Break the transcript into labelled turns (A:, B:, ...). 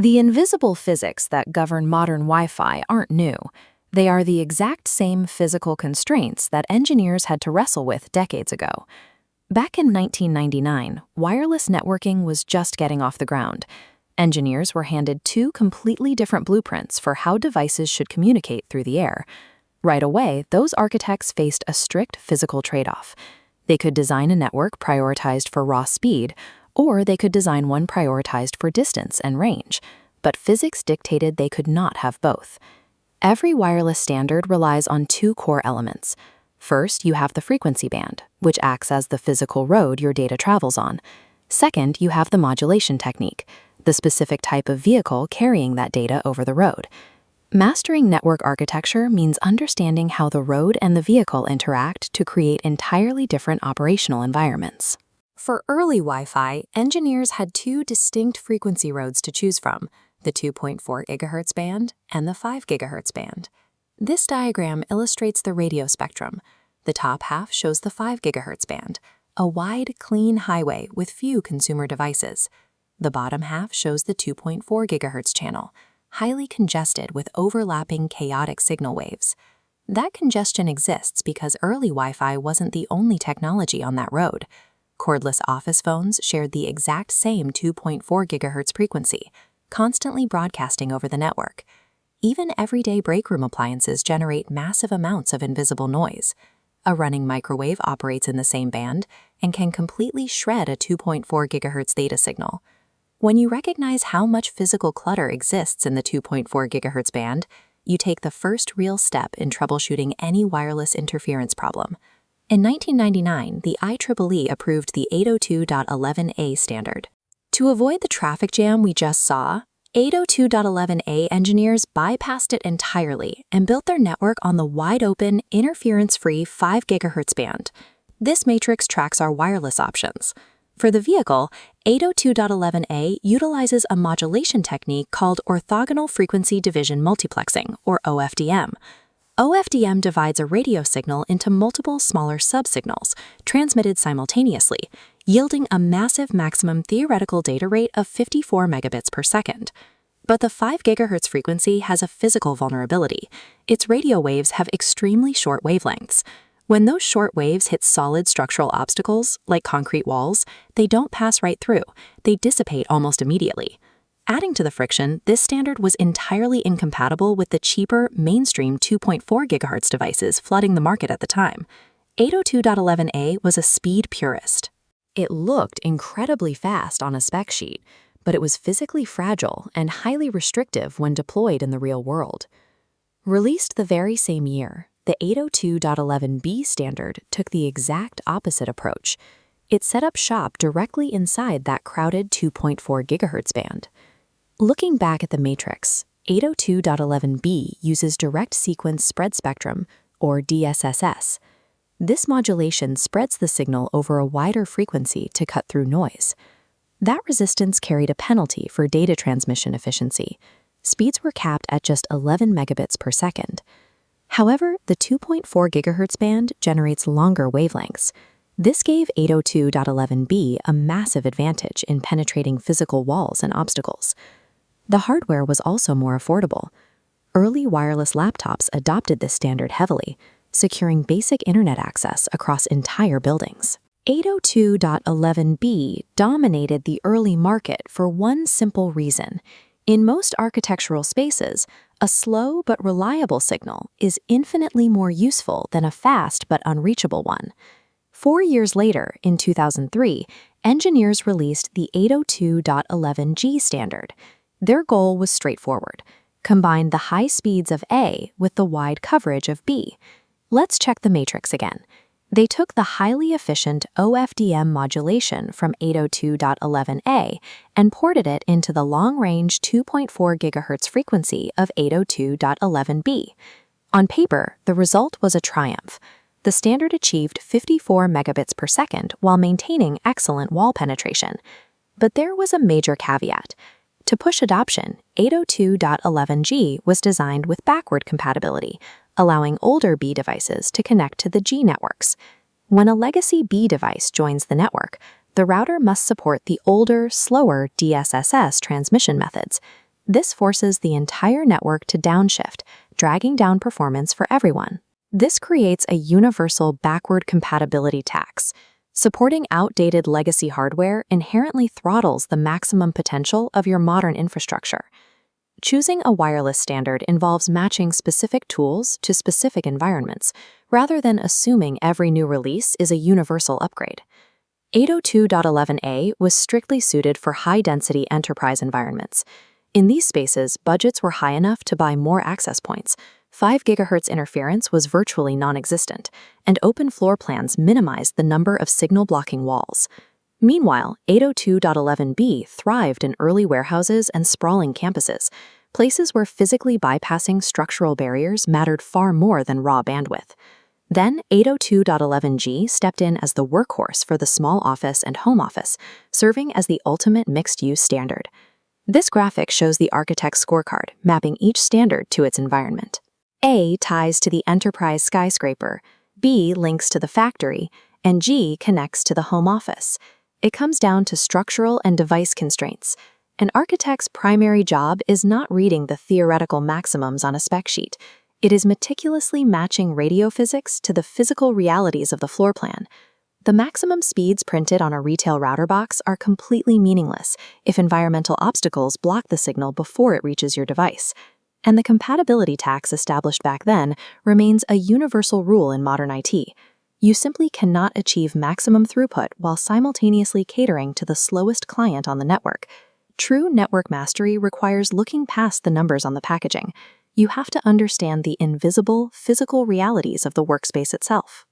A: The invisible physics that govern modern Wi-Fi aren't new. They are the exact same physical constraints that engineers had to wrestle with decades ago. Back in 1999, wireless networking was just getting off the ground. Engineers were handed two completely different blueprints for how devices should communicate through the air. Right away, those architects faced a strict physical trade-off. They could design a network prioritized for raw speed, or they could design one prioritized for distance and range. But physics dictated they could not have both. Every wireless standard relies on two core elements. First, you have the frequency band, which acts as the physical road your data travels on. Second, you have the modulation technique, the specific type of vehicle carrying that data over the road. Mastering network architecture means understanding how the road and the vehicle interact to create entirely different operational environments. For early Wi-Fi, engineers had two distinct frequency roads to choose from, the 2.4 GHz band and the 5 GHz band. This diagram illustrates the radio spectrum. The top half shows the 5 GHz band, a wide, clean highway with few consumer devices. The bottom half shows the 2.4 GHz channel, highly congested with overlapping chaotic signal waves. That congestion exists because early Wi-Fi wasn't the only technology on that road. Cordless office phones shared the exact same 2.4 GHz frequency, constantly broadcasting over the network. Even everyday break-room appliances generate massive amounts of invisible noise. A running microwave operates in the same band and can completely shred a 2.4 GHz data signal. When you recognize how much physical clutter exists in the 2.4 GHz band, you take the first real step in troubleshooting any wireless interference problem. In 1999, the IEEE approved the 802.11a standard. To avoid the traffic jam we just saw, 802.11a engineers bypassed it entirely and built their network on the wide-open, interference-free 5 GHz band. This matrix tracks our wireless options. For the vehicle, 802.11a utilizes a modulation technique called orthogonal frequency division multiplexing, or OFDM. OFDM divides a radio signal into multiple smaller subsignals, transmitted simultaneously, yielding a massive maximum theoretical data rate of 54 megabits per second. But the 5 GHz frequency has a physical vulnerability. Its radio waves have extremely short wavelengths. When those short waves hit solid structural obstacles, like concrete walls, they don't pass right through. They dissipate almost immediately. Adding to the friction, this standard was entirely incompatible with the cheaper, mainstream 2.4 GHz devices flooding the market at the time. 802.11a was a speed purist. It looked incredibly fast on a spec sheet, but it was physically fragile and highly restrictive when deployed in the real world. Released the very same year, the 802.11b standard took the exact opposite approach. It set up shop directly inside that crowded 2.4 GHz band. Looking back at the matrix, 802.11b uses direct sequence spread spectrum, or DSSS. This modulation spreads the signal over a wider frequency to cut through noise. That resistance carried a penalty for data transmission efficiency. Speeds were capped at just 11 megabits per second. However, the 2.4 GHz band generates longer wavelengths. This gave 802.11b a massive advantage in penetrating physical walls and obstacles. The hardware was also more affordable. Early wireless laptops adopted this standard heavily, securing basic internet access across entire buildings. 802.11b dominated the early market for one simple reason. In most architectural spaces, a slow but reliable signal is infinitely more useful than a fast but unreachable one. 4 years later, in 2003, engineers released the 802.11g standard. Their goal was straightforward: combine the high speeds of A with the wide coverage of B. Let's check the matrix again. They took the highly efficient OFDM modulation from 802.11a and ported it into the long-range 2.4 GHz frequency of 802.11b. On paper, the result was a triumph. The standard achieved 54 megabits per second while maintaining excellent wall penetration. But there was a major caveat. To push adoption, 802.11g was designed with backward compatibility, allowing older B devices to connect to the G networks. When a legacy B device joins the network, the router must support the older, slower DSSS transmission methods. This forces the entire network to downshift, dragging down performance for everyone. This creates a universal backward compatibility tax. Supporting outdated legacy hardware inherently throttles the maximum potential of your modern infrastructure. Choosing a wireless standard involves matching specific tools to specific environments, rather than assuming every new release is a universal upgrade. 802.11a was strictly suited for high-density enterprise environments. In these spaces, budgets were high enough to buy more access points. 5 GHz interference was virtually non-existent, and open floor plans minimized the number of signal-blocking walls. Meanwhile, 802.11b thrived in early warehouses and sprawling campuses, places where physically bypassing structural barriers mattered far more than raw bandwidth. Then 802.11g stepped in as the workhorse for the small office and home office, serving as the ultimate mixed-use standard. This graphic shows the architect's scorecard, mapping each standard to its environment. A ties to the enterprise skyscraper, B links to the factory, and G connects to the home office. It comes down to structural and device constraints. An architect's primary job is not reading the theoretical maximums on a spec sheet. It is meticulously matching radio physics to the physical realities of the floor plan. The maximum speeds printed on a retail router box are completely meaningless if environmental obstacles block the signal before it reaches your device. And the compatibility tax established back then remains a universal rule in modern IT. You simply cannot achieve maximum throughput while simultaneously catering to the slowest client on the network. True network mastery requires looking past the numbers on the packaging. You have to understand the invisible, physical realities of the workspace itself.